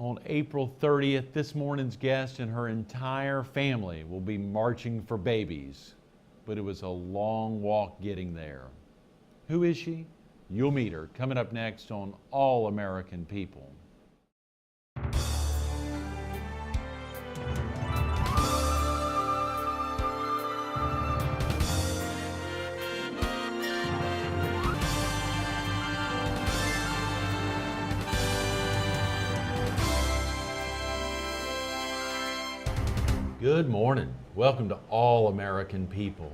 On April 30th, this morning's guest and her entire family will be marching for babies. But it was a long walk getting there. Who is she? You'll meet her coming up next on All American People. Good morning. Welcome to All American People.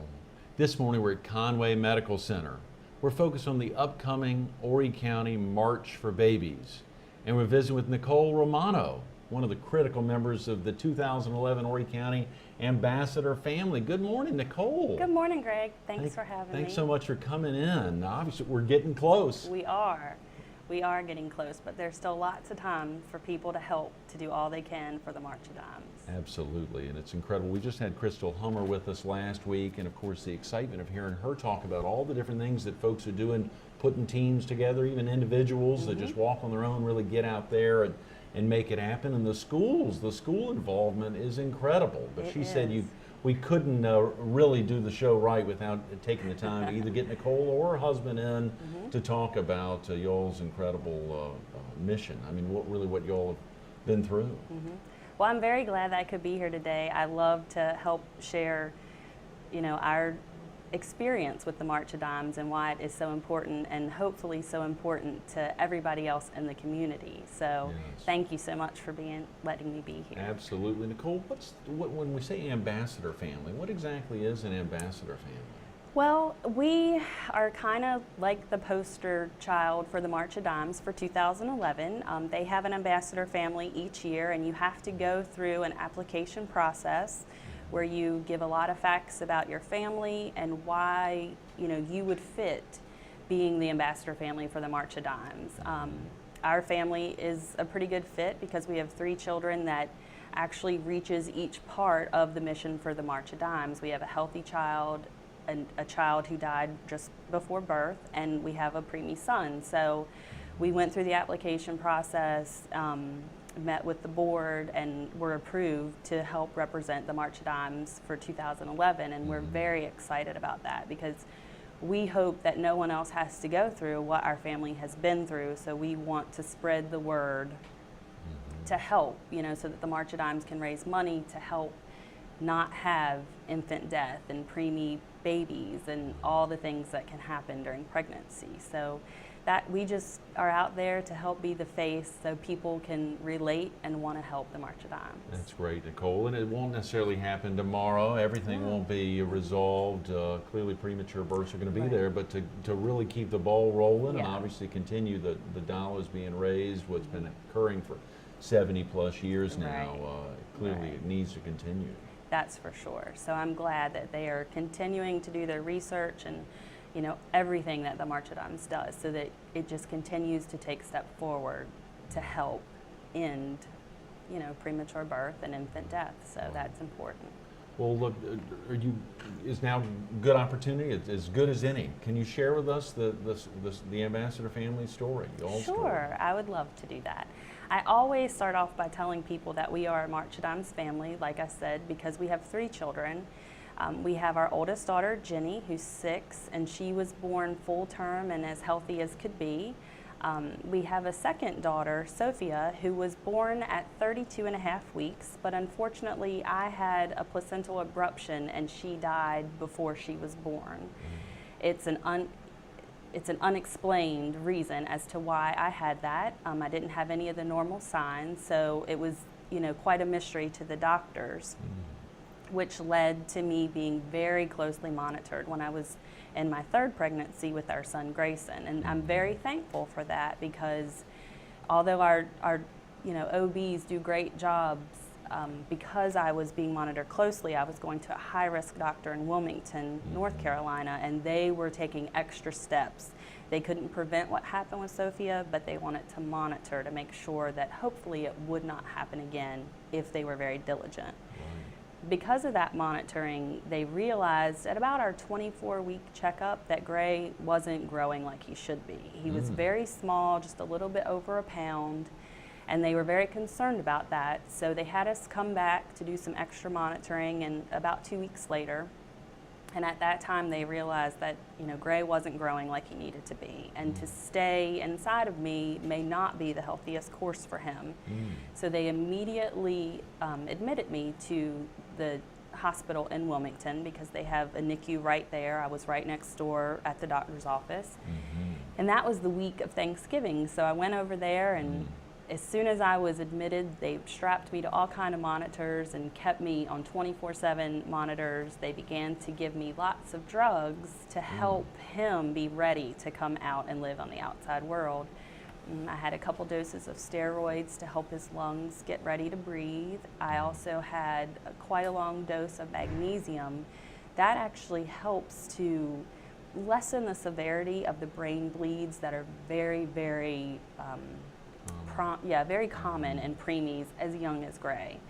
This morning we're at Conway Medical Center. We're focused on the upcoming Horry County March for Babies. And we're visiting with Nicole Romano, one of the critical members of the 2011 Horry County Ambassador Family. Good morning, Nicole. Good morning, Greg. Thanks for having me. Thanks so much for coming in. Obviously, we're getting close. We are. We are getting close, but there's still lots of time for people to help to do all they can for the March of Dimes. Absolutely, and it's incredible. We just had Crystal Hummer with us last week, and of course the excitement of hearing her talk about all the different things that folks are doing, putting teams together, even individuals that just walk on their own, really get out there and make it happen. And the school involvement is incredible. But she said we couldn't really do the show right without taking the time to either get Nicole or her husband in to talk about y'all's incredible mission. I mean, what y'all have been through. Well, I'm very glad that I could be here today. I love to help share, our experience with the March of Dimes and why it is so important, and hopefully so important to everybody else in the community. So thank you so much for letting me be here. Absolutely. Nicole, when we say ambassador family, what exactly is an ambassador family? Well, we are kind of like the poster child for the March of Dimes for 2011. They have an ambassador family each year, and you have to go through an application process where you give a lot of facts about your family and why you would fit being the ambassador family for the March of Dimes. Our family is a pretty good fit because we have 3 children that actually reaches each part of the mission for the March of Dimes. We have a healthy child, a child who died just before birth, and we have a preemie son. So we went through the application process, met with the board, and were approved to help represent the March of Dimes for 2011, and we're very excited about that because we hope that no one else has to go through what our family has been through, so we want to spread the word to help, so that the March of Dimes can raise money to help not have infant death and preemie babies and all the things that can happen during pregnancy. So that we just are out there to help be the face so people can relate and want to help the March of Dimes. That's great, Nicole. And it won't necessarily happen tomorrow. Everything won't be resolved. Clearly premature births are going to be there, but to really keep the ball rolling and obviously continue the dollars being raised, what's been occurring for 70 plus years now, clearly it needs to continue. That's for sure. So I'm glad that they are continuing to do their research and everything that the March of Dimes does, so that it just continues to take step forward to help end premature birth and infant death. So that's important. Well, look, is now a good opportunity, as good as any. Can you share with us the Ambassador family story? Sure, I would love to do that. I always start off by telling people that we are a March of Dimes family, like I said, because we have 3 children. We have our oldest daughter, Jenny, who's 6, and she was born full term and as healthy as could be. We have a second daughter, Sophia, who was born at 32 and a half weeks, but unfortunately I had a placental abruption and she died before she was born. It's an unexplained reason as to why I had that. I didn't have any of the normal signs, so it was quite a mystery to the doctors, which led to me being very closely monitored when I was in my 3rd pregnancy with our son Grayson. And I'm very thankful for that because although our OBs do great jobs, because I was being monitored closely, I was going to a high-risk doctor in Wilmington, North Carolina, and they were taking extra steps. They couldn't prevent what happened with Sophia, but they wanted to monitor to make sure that hopefully it would not happen again if they were very diligent. Because of that monitoring, they realized at about our 24-week checkup that Gray wasn't growing like he should be. He was very small, just a little bit over a pound, And they were very concerned about that. So they had us come back to do some extra monitoring, and about 2 weeks later, and at that time they realized that, Gray wasn't growing like he needed to be, and to stay inside of me may not be the healthiest course for him. So they immediately admitted me to the hospital in Wilmington, because they have a NICU right there. I was right next door at the doctor's office. And that was the week of Thanksgiving. So I went over there, and as soon as I was admitted, they strapped me to all kind of monitors and kept me on 24/7 monitors. They began to give me lots of drugs to help him be ready to come out and live on the outside world. I had a couple doses of steroids to help his lungs get ready to breathe. I also had quite a long dose of magnesium. That actually helps to lessen the severity of the brain bleeds that are very, very very common in preemies as young as Gray.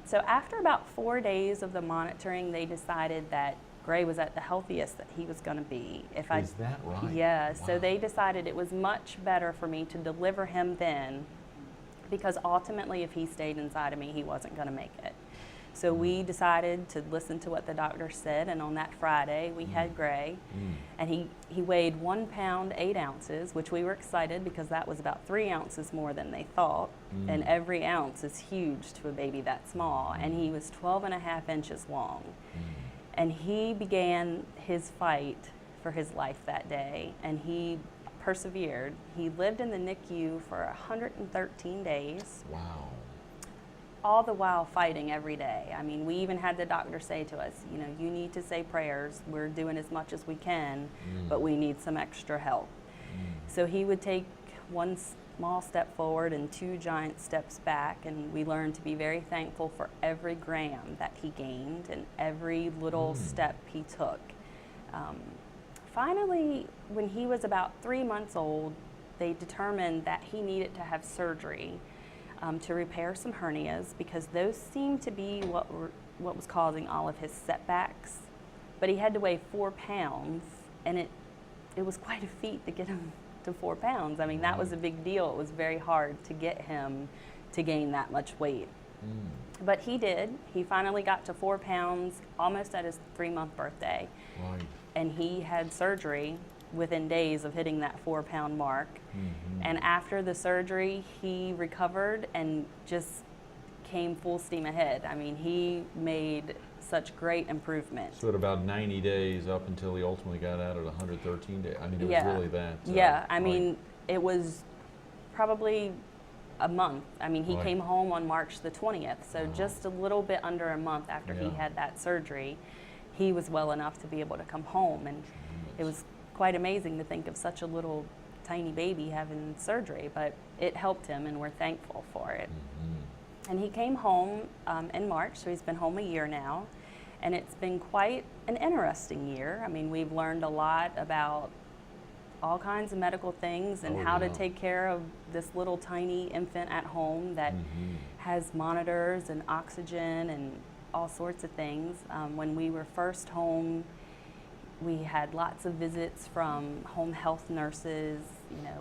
So after about 4 days of the monitoring, they decided that Gray was at the healthiest that he was going to be. Is that right? Yeah, Wow. so they decided it was much better for me to deliver him then, because ultimately if he stayed inside of me, he wasn't going to make it. So we decided to listen to what the doctor said, and on that Friday we had Gray, and he weighed 1 pound 8 ounces, which we were excited because that was about 3 ounces more than they thought, and every ounce is huge to a baby that small, and he was 12.5 inches long. And he began his fight for his life that day, and he persevered. He lived in the NICU for 113 days. Wow. All the while fighting every day. I mean, we even had the doctor say to us, you need to say prayers. We're doing as much as we can, but we need some extra help. So he would take one small step forward and 2 giant steps back, and we learned to be very thankful for every gram that he gained and every little step he took. Finally, when he was about 3 months old, they determined that he needed to have surgery to repair some hernias, because those seemed to be what was causing all of his setbacks. But he had to weigh 4 pounds, and it was quite a feat to get him to 4 pounds. I mean, that was a big deal. It was very hard to get him to gain that much weight. But he did. He finally got to 4 pounds almost at his 3-month birthday. Right. And he had surgery within days of hitting that 4 pound mark. And after the surgery, he recovered and just came full steam ahead. I mean, he made such great improvement. So at about 90 days up until he ultimately got out at 113 days. I mean, it was really that. I mean, it was probably a month. I mean, he came home on March the 20th, so just a little bit under a month after he had that surgery, he was well enough to be able to come home. And it was quite amazing to think of such a little tiny baby having surgery, but it helped him, and we're thankful for it. And he came home in March, so he's been home a year now, and it's been quite an interesting year. I mean, we've learned a lot about all kinds of medical things and how to take care of this little tiny infant at home that has monitors and oxygen and all sorts of things. When we were first home, we had lots of visits from home health nurses.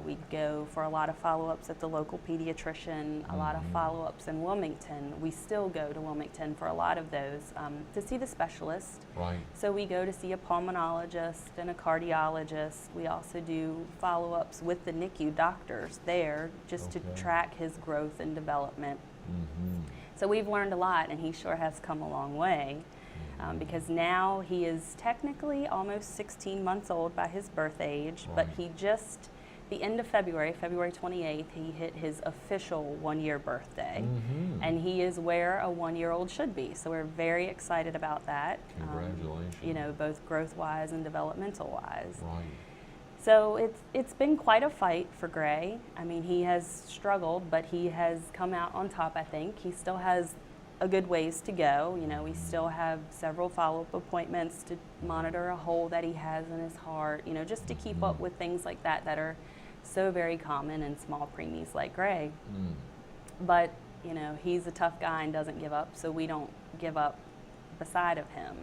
We'd go for a lot of follow-ups at the local pediatrician, a lot of follow-ups in Wilmington. We still go to Wilmington for a lot of those to see the specialist. Right. So we go to see a pulmonologist and a cardiologist. We also do follow-ups with the NICU doctors there just to track his growth and development. So we've learned a lot, and he sure has come a long way. Because now he is technically almost 16 months old by his birth age, but he just, the end of February 28th, he hit his official 1-year birthday. And he is where a 1-year-old should be. So we're very excited about that. Congratulations. Both growth-wise and developmental-wise. Right. So it's been quite a fight for Gray. I mean, he has struggled, but he has come out on top, I think. He still has a good ways to go. We still have several follow-up appointments to monitor a hole that he has in his heart, just to keep up with things like that are so very common in small preemies like Gray. But, he's a tough guy and doesn't give up, so we don't give up beside of him.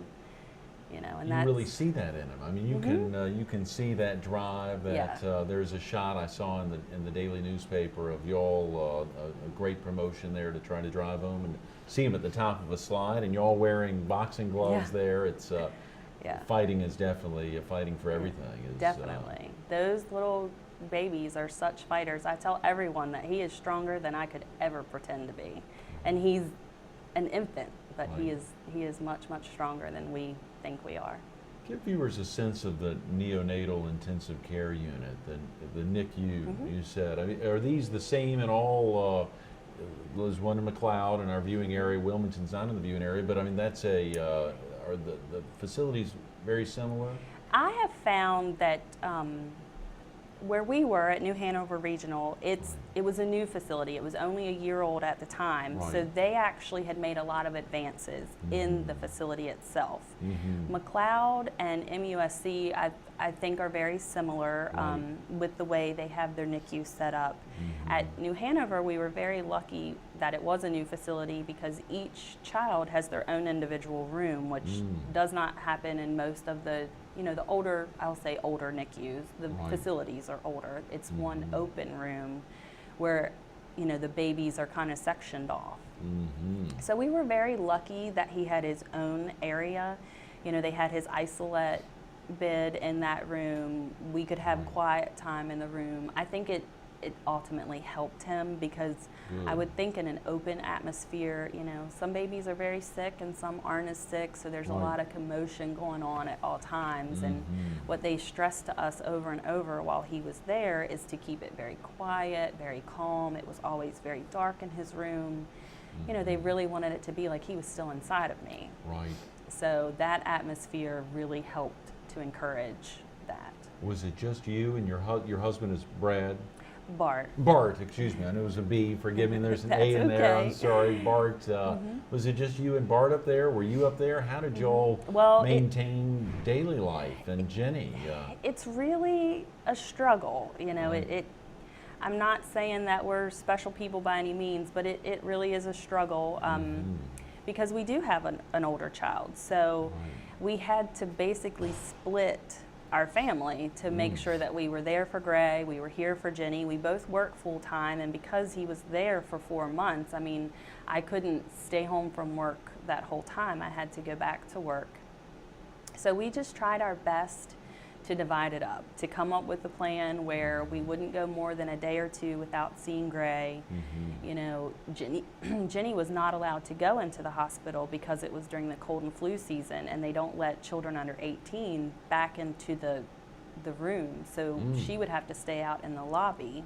And you really see that in him. I mean, you can see that drive. That there's a shot I saw in the daily newspaper of y'all, a great promotion there to try to drive home, and see him at the top of a slide, and y'all wearing boxing gloves there. It's fighting is definitely fighting for everything. Definitely, those little babies are such fighters. I tell everyone that he is stronger than I could ever pretend to be, and he's an infant, but he is much, much stronger than we think we are. Give viewers a sense of the neonatal intensive care unit, the NICU. You said. I mean, are these the same in all? There's one in McLeod in our viewing area. Wilmington's not in the viewing area, but I mean that's are the facilities very similar? I have found that where we were at New Hanover Regional, it was a new facility. It was only a year old at the time, so they actually had made a lot of advances in the facility itself. McLeod and MUSC, I think, are very similar with the way they have their NICU set up. At New Hanover, we were very lucky that it was a new facility because each child has their own individual room, which does not happen in most of the the older, I'll say older NICUs. The facilities are older. It's one open room where, the babies are kind of sectioned off. So we were very lucky that he had his own area. They had his isolate bed in that room. We could have quiet time in the room. I think it ultimately helped him because I would think in an open atmosphere, some babies are very sick and some aren't as sick, so there's a lot of commotion going on at all times. And what they stressed to us over and over while he was there is to keep it very quiet, very calm. It was always very dark in his room. They really wanted it to be like he was still inside of me. So that atmosphere really helped to encourage that. Was it just you and your husband is Brad? Bart, excuse me. I know it was a B. Forgive me. There's an A in there. I'm sorry, Bart. Was it just you and Bart up there? Were you up there? How did y'all maintain daily life? And Jenny? It's really a struggle. I'm not saying that we're special people by any means, but it really is a struggle because we do have an older child. So we had to basically split our family to make sure that we were there for Gray, we were here for Jenny. We both work full time, and because he was there for 4 months, I mean, I couldn't stay home from work that whole time. I had to go back to work. So we just tried our best to divide it up, to come up with a plan where we wouldn't go more than a day or two without seeing Gray. Jenny was not allowed to go into the hospital because it was during the cold and flu season, and they don't let children under 18 back into the room. So she would have to stay out in the lobby.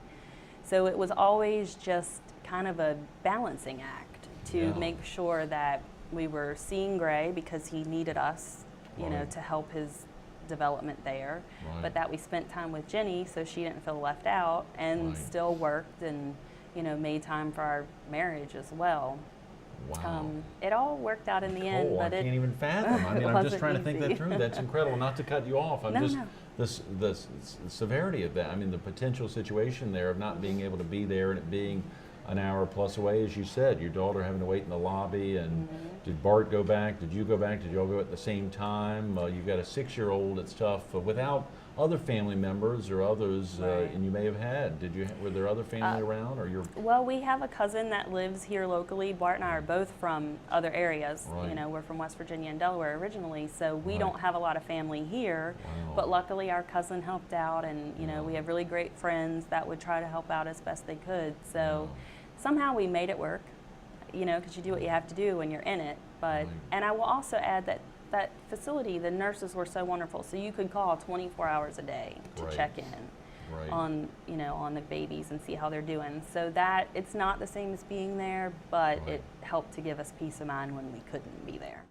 So it was always just kind of a balancing act to make sure that we were seeing Gray because he needed us, to help his development there, but that we spent time with Jenny so she didn't feel left out, and still worked and made time for our marriage as well. It all worked out in the end, but I can't even fathom. I mean, I'm just trying to think that through. That's incredible. Not to cut you off. The severity of that. I mean, the potential situation there of not being able to be there and it being an hour plus away, as you said, your daughter having to wait in the lobby, and did Bart go back? Did you go back? Did y'all go at the same time? You've got a 6-year-old. It's tough without other family members or others, and you may have had. Were there other family around, or your? Well, we have a cousin that lives here locally. Bart and I are both from other areas. We're from West Virginia and Delaware originally, so we don't have a lot of family here. But luckily, our cousin helped out, and we have really great friends that would try to help out as best they could. So. Somehow we made it work, because you do what you have to do when you're in it. But and I will also add that facility, the nurses were so wonderful. So you could call 24 hours a day to check in on on the babies and see how they're doing. So that it's not the same as being there, but it helped to give us peace of mind when we couldn't be there.